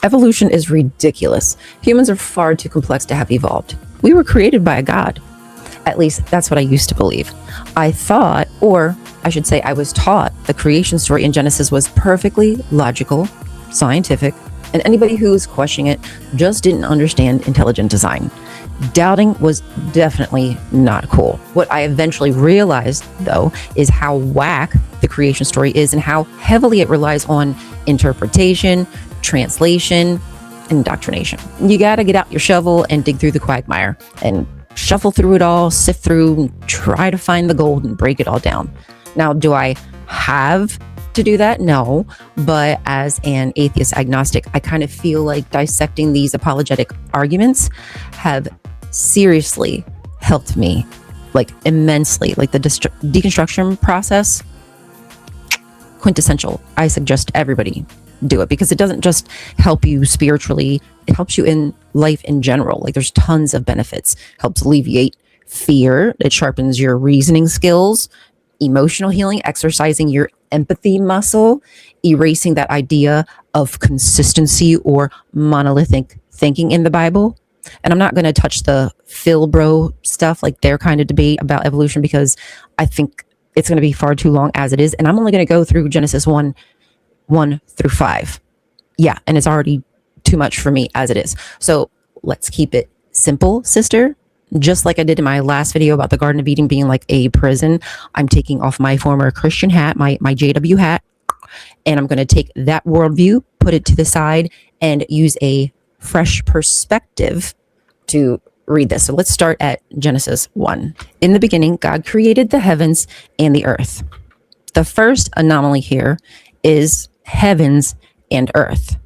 Evolution is ridiculous. Humans are far too complex to have evolved. We were created by a God. At least that's what I used to believe. I thought, or I should say I was taught, the creation story in Genesis was perfectly logical, scientific, and anybody who was questioning it just didn't understand intelligent design. Doubting was definitely not cool. What I eventually realized, though, is how whack the creation story is and how heavily it relies on interpretation, translation, and indoctrination. You gotta get out your shovel and dig through the quagmire and shuffle through it all, sift through, try to find the gold and break it all down. Now, do I have to do that? No, but as an atheist agnostic, I kind of feel like dissecting these apologetic arguments have seriously helped me, like immensely. Like the deconstruction process, quintessential. I suggest everybody do it because it doesn't just help you spiritually, it helps you in life in general. Like there's tons of benefits. Helps alleviate fear, it sharpens your reasoning skills, emotional healing, exercising your empathy muscle, erasing that idea of consistency or monolithic thinking in the Bible. And I'm not going to touch the Phil bro stuff, like their kind of debate about evolution, because I think it's going to be far too long as it is. And I'm only going to go through Genesis 1 through 5. Yeah, and it's already too much for me as it is. So let's keep it simple, sister. Just like I did in my last video about the Garden of Eden being like a prison, I'm taking off my former Christian hat, my JW hat, and I'm going to take that worldview, put it to the side, and use a fresh perspective to read this. So let's start at Genesis 1. In the beginning, God created the heavens and the earth. The first anomaly here is heavens and earth,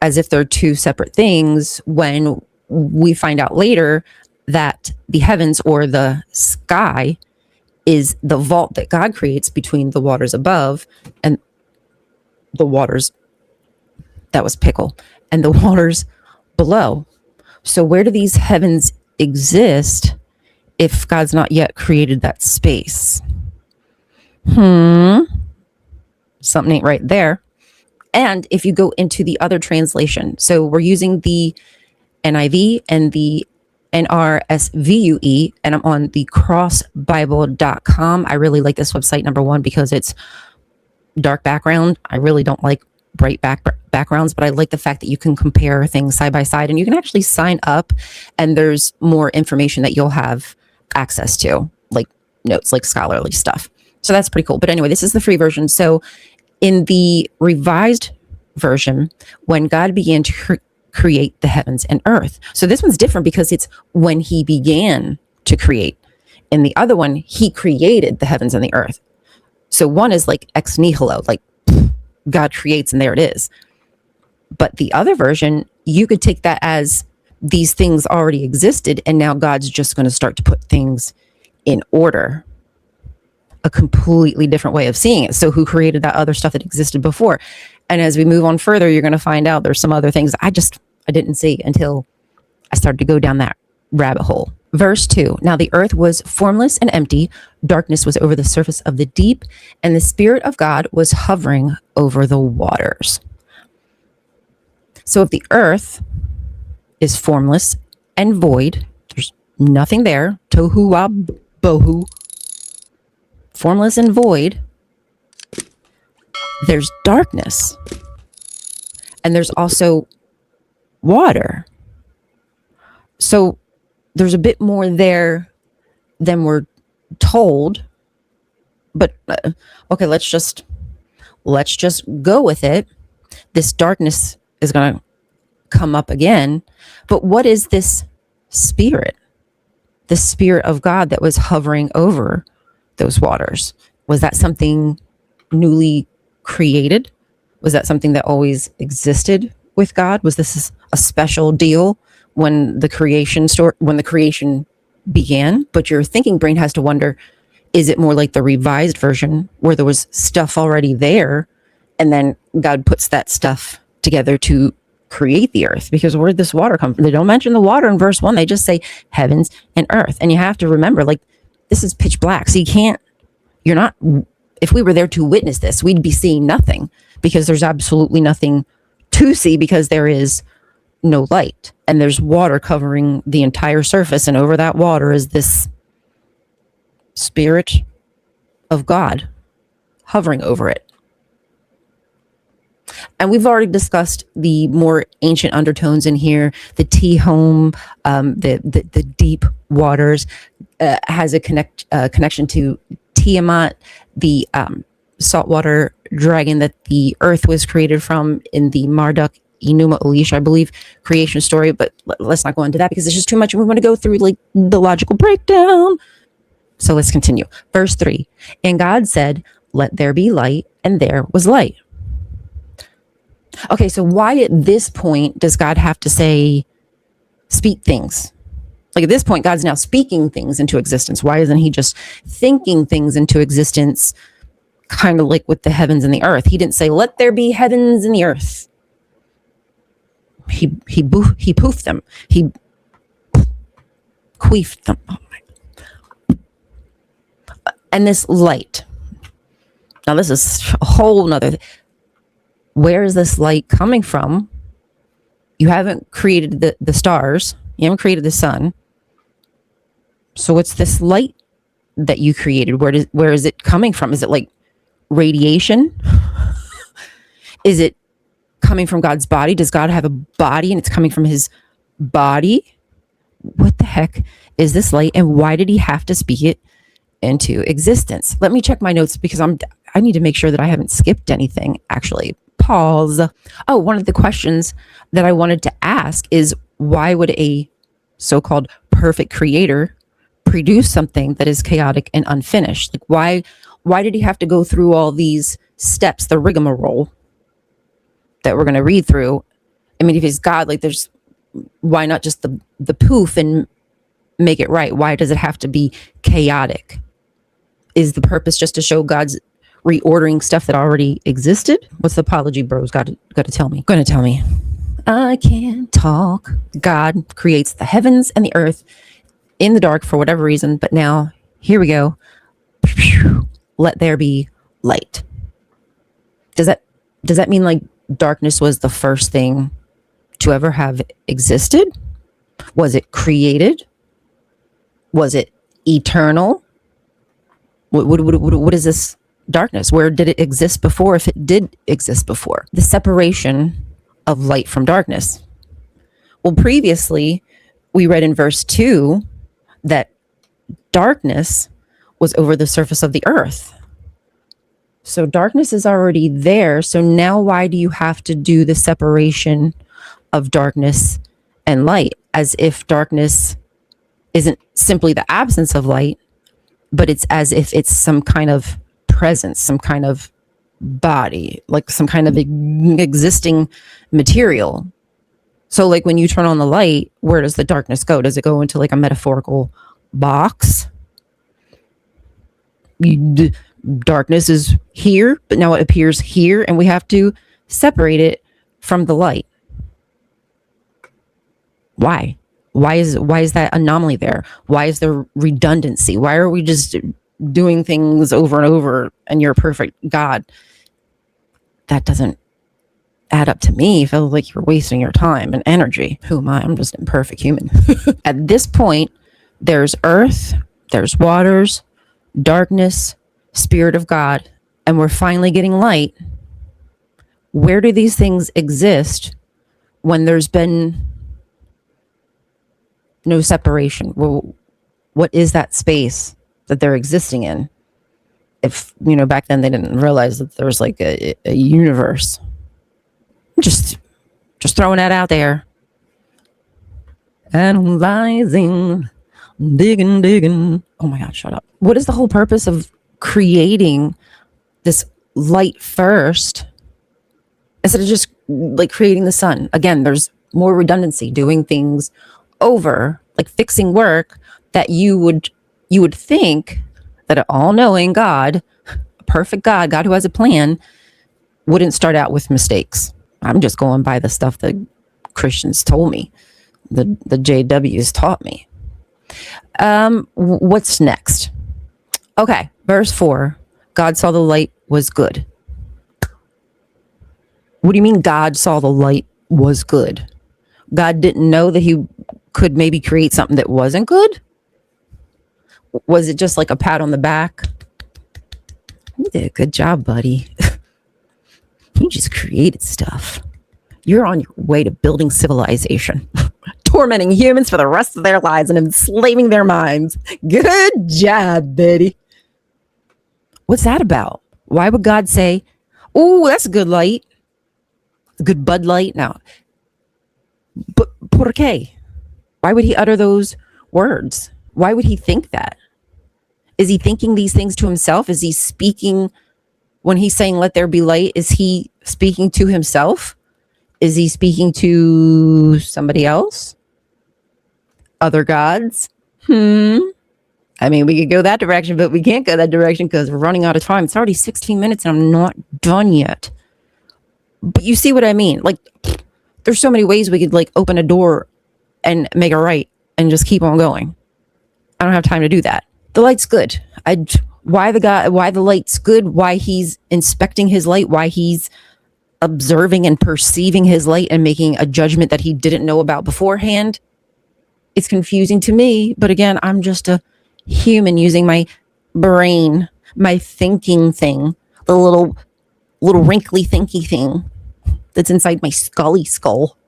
as if they're two separate things, when we find out later that the heavens or the sky is the vault that God creates between the waters above and the waters, that was pickle, and the waters below. So where do these heavens exist if God's not yet created that space? Something ain't right there. And if you go into the other translation, so we're using the NIV and the NRSVUE, and I'm on the crossbible.com. I really like this website, number one, because it's dark background. I really don't like bright backgrounds, but I like the fact that you can compare things side by side and you can actually sign up and there's more information that you'll have access to, like notes, like scholarly stuff. So that's pretty cool. But anyway, this is the free version. So in the revised version, when God began to create the heavens and earth. So this one's different because it's when he began to create. In the other one, he created the heavens and the earth. So one is like ex nihilo, like God creates and there it is. But the other version, you could take that as these things already existed and now God's just going to start to put things in order. A completely different way of seeing it. So who created that other stuff that existed before? And as we move on further, you're going to find out there's some other things I didn't see until I started to go down that rabbit hole. Verse 2, now the earth was formless and empty. Darkness was over the surface of the deep, and the Spirit of God was hovering over the waters. So if the earth is formless and void, there's nothing there, tohu wa bohu, formless and void, there's darkness. And there's also water. So there's a bit more there than we're told. But okay, let's just go with it. This darkness is going to come up again. But what is this spirit? The Spirit of God that was hovering over those waters. Was that something newly created? Was that something that always existed with God? Was this a special deal when the creation began? But your thinking brain has to wonder, is it more like the revised version where there was stuff already there and then God puts that stuff together to create the earth? Because where did this water come from? They don't mention the water in verse 1. They just say heavens and earth. And you have to remember, like, this is pitch black. So if we were there to witness this, we'd be seeing nothing because there's absolutely nothing to see because there is no light and there's water covering the entire surface, and over that water is this Spirit of God hovering over it. And we've already discussed the more ancient undertones in here. The Tehom, the deep waters, has a connection to Tiamat, the saltwater dragon that the earth was created from in the Marduk Enuma Elish, I believe, creation story. But let's not go into that because it's just too much. And we want to go through like the logical breakdown. So let's continue. Verse 3. And God said, "Let there be light," and there was light. Okay, so why at this point does God have to speak things? Like at this point, God's now speaking things into existence. Why isn't he just thinking things into existence, kind of like with the heavens and the earth? He didn't say, "Let there be heavens and the earth." He poofed them. He queefed them. Oh my. And this light. Now this is a whole nother. Where is this light coming from? You haven't created the stars. You haven't created the sun. So what's this light that you created? Where is it coming from? Is it like radiation? Is it coming from God's body? Does God have a body and it's coming from his body? What the heck is this light, and why did he have to speak it into existence? Let me check my notes because I need to make sure that I haven't skipped anything. Actually, pause. Oh, one of the questions that I wanted to ask is, why would a so-called perfect creator produce something that is chaotic and unfinished? Like why did he have to go through all these steps, the rigmarole that we're going to read through? I mean, if he's God, like why not just the poof and make it right? Why does it have to be chaotic? Is the purpose just to show God's reordering stuff that already existed? What's the apology bros got to tell me? Going to tell me. I can't talk. God creates the heavens and the earth in the dark for whatever reason, but now here we go. Let there be light. Does that mean like darkness was the first thing to ever have existed? Was it created? Was it eternal? What is this darkness? Where did it exist before, if it did exist before? The separation of light from darkness. Well, previously we read in verse 2 that darkness was over the surface of the earth. So darkness is already there. So now why do you have to do the separation of darkness and light? As if darkness isn't simply the absence of light, but it's as if it's some kind of presence, some kind of body, like some kind of existing material. So like when you turn on the light, where does the darkness go? Does it go into like a metaphorical box? Darkness is here, but now it appears here, and we have to separate it from the light. Why? Why is that anomaly there? Why is there redundancy? Why are we just doing things over and over and you're a perfect God? That doesn't add up to me. I feel like you're wasting your time and energy. Who am I? I'm just an imperfect human. At this point, there's earth, there's waters, darkness, Spirit of God, and we're finally getting light. Where do these things exist when there's been no separation? Well, what is that space that they're existing in? If, back then they didn't realize that there was like a universe. Just throwing that out there. Analyzing, digging. Oh my God, shut up. What is the whole purpose of creating this light first instead of just like creating the sun? Again, there's more redundancy, doing things over, like fixing work that you would think that an all-knowing God, a perfect God who has a plan, wouldn't start out with mistakes. I'm just going by the stuff that Christians told me, the JWs taught me. What's next? Okay, verse 4. God saw the light was good. What do you mean God saw the light was good? God didn't know that he could maybe create something that wasn't good? Was it just like a pat on the back? You did a good job, buddy. You just created stuff. You're on your way to building civilization, tormenting humans for the rest of their lives and enslaving their minds. Good job, Betty. What's that about? Why would God say, oh, that's a good light, a good Bud Light? Now, but por qué? Why would he utter those words? Why would he think that? Is he thinking these things to himself? Is he speaking when he's saying, let there be light? Is he speaking to himself? Is he speaking to somebody else? Other gods? I mean, we could go that direction, but we can't go that direction because we're running out of time. It's already 16 minutes and I'm not done yet. But you see what I mean? Like, there's so many ways we could like open a door and make a right and just keep on going. I don't have time to do that. The light's good. Why the light's good? Why he's inspecting his light? Why he's observing and perceiving his light and making a judgment that he didn't know about beforehand? It's confusing to me, but again, I'm just a human using my brain, my thinking thing, the little wrinkly thinky thing that's inside my scully skull.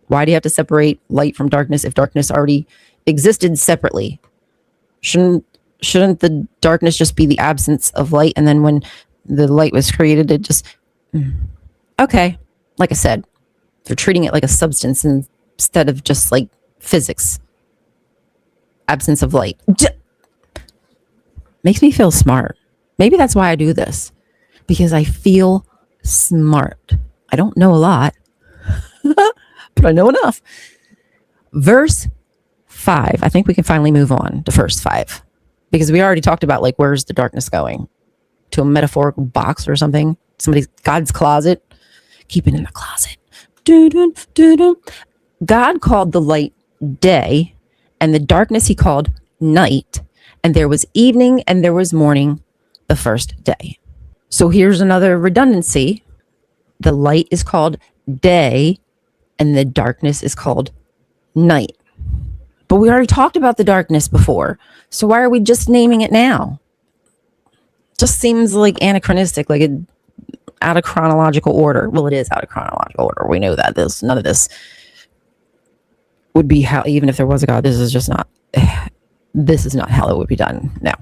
Why do you have to separate light from darkness if darkness already existed separately? Shouldn't the darkness just be the absence of light? And then when the light was created, it just... Okay, like I said, they're treating it like a substance instead of just like physics. Absence of light. Makes me feel smart. Maybe that's why I do this. Because I feel smart. I don't know a lot, but I know enough. Verse 5. I think we can finally move on to verse 5. Because we already talked about like where's the darkness going? To a metaphorical box or something. God's closet. Keep it in the closet. God called the light day, and the darkness he called night. And there was evening and there was morning the first day. So here's another redundancy. The light is called day and the darkness is called night. But we already talked about the darkness before. So why are we just naming it now? Just seems like anachronistic, like out of chronological order. Well, it is out of chronological order. We know that none of this would be how, even if there was a God, this is not how it would be done now.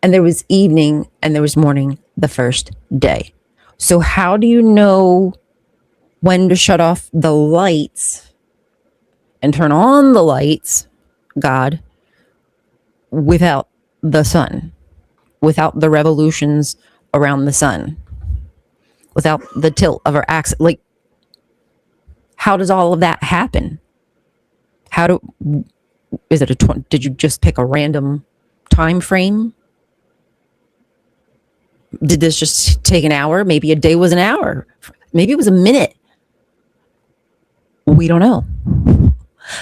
And there was evening and there was morning the first day. So how do you know when to shut off the lights and turn on the lights, God, without the sun, without the revolutions around the sun, without the tilt of our axis? Like, how does all of that happen? Did you just pick a random time frame? Did this just take an hour? Maybe a day was an hour. Maybe it was a minute. We don't know.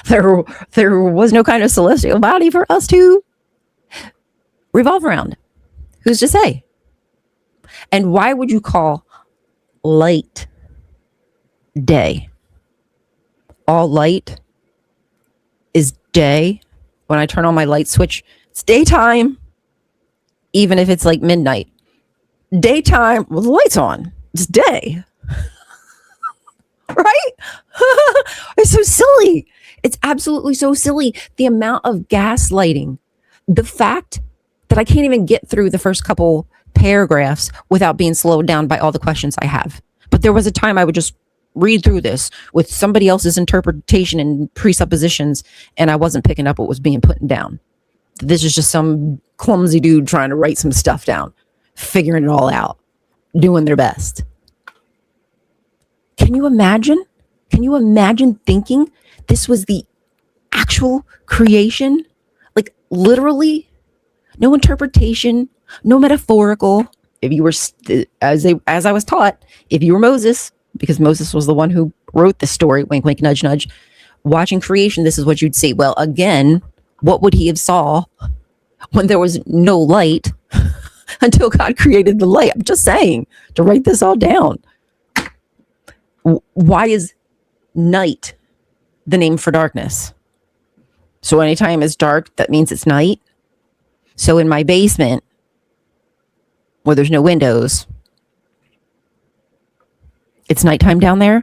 There was no kind of celestial body for us to revolve around. Who's to say? And why would you call light day? All light is day. When I turn on my light switch, it's daytime. Even if it's like midnight. Daytime, well, the light's on. It's day. Right? It's so silly. It's absolutely so silly. The amount of gaslighting. The fact that I can't even get through the first couple paragraphs without being slowed down by all the questions I have. But there was a time I would just read through this with somebody else's interpretation and presuppositions, and I wasn't picking up what was being put down. This is just some clumsy dude trying to write some stuff down, figuring it all out, doing their best. Can you imagine? Can you imagine thinking this was the actual creation? Like literally, no interpretation, no metaphorical. If you were, as I was taught, if you were Moses, because Moses was the one who wrote the story, wink, wink, nudge, nudge, watching creation, this is what you'd see. Well, again, what would he have saw when there was no light until God created the light. I'm just saying to write this all down. Why is night the name for darkness? So anytime it's dark, that means it's night. So in my basement, where there's no windows, it's nighttime down there.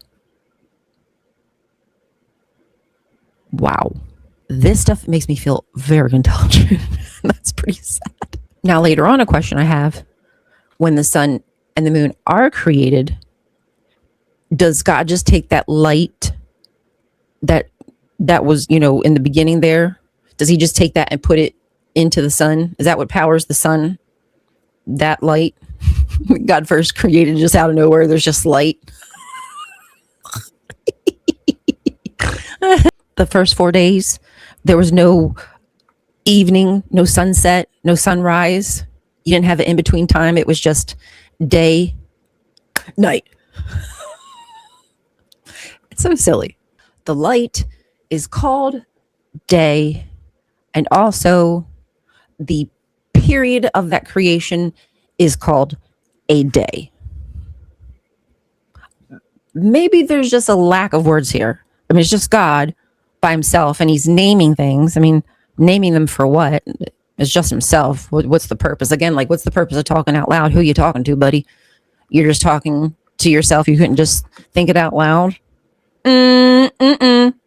Wow. This stuff makes me feel very intelligent. That's pretty sad. Now, later on, a question I have: when the sun and the moon are created, does God just take that light that was, in the beginning there? Does he just take that and put it into the sun? Is that what powers the sun? That light? God first created just out of nowhere. There's just light. The first 4 days, there was no evening, no sunset, no sunrise. You didn't have an in-between time. It was just day, night. It's so silly. The light is called day, and also the period of that creation is called a day. Maybe there's just a lack of words here. I mean, it's just God by himself, and he's naming things. I mean, naming them for what? It's just himself. What's the purpose? Again, like, what's the purpose of talking out loud? Who are you talking to, buddy? You're just talking to yourself. You couldn't just think it out loud.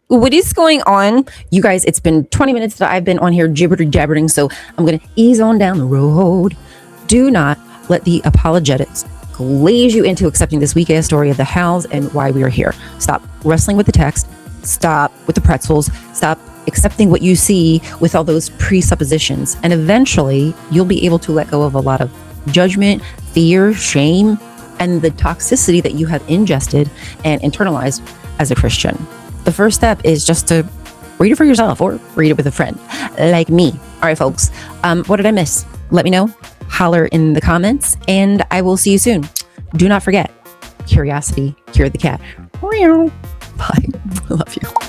What is going on? You guys, it's been 20 minutes that I've been on here jibber-jabbering, so I'm going to ease on down the road. Do not let the apologetics glaze you into accepting this weak-ass story of the hows and why we are here. Stop wrestling with the text. Stop with the pretzels. Stop accepting what you see with all those presuppositions. And eventually, you'll be able to let go of a lot of judgment, fear, shame, and the toxicity that you have ingested and internalized as a Christian. The first step is just to read it for yourself or read it with a friend like me. All right, folks. What did I miss? Let me know. Holler in the comments, and I will see you soon. Do not forget, curiosity, cure the cat. Bye. I love you.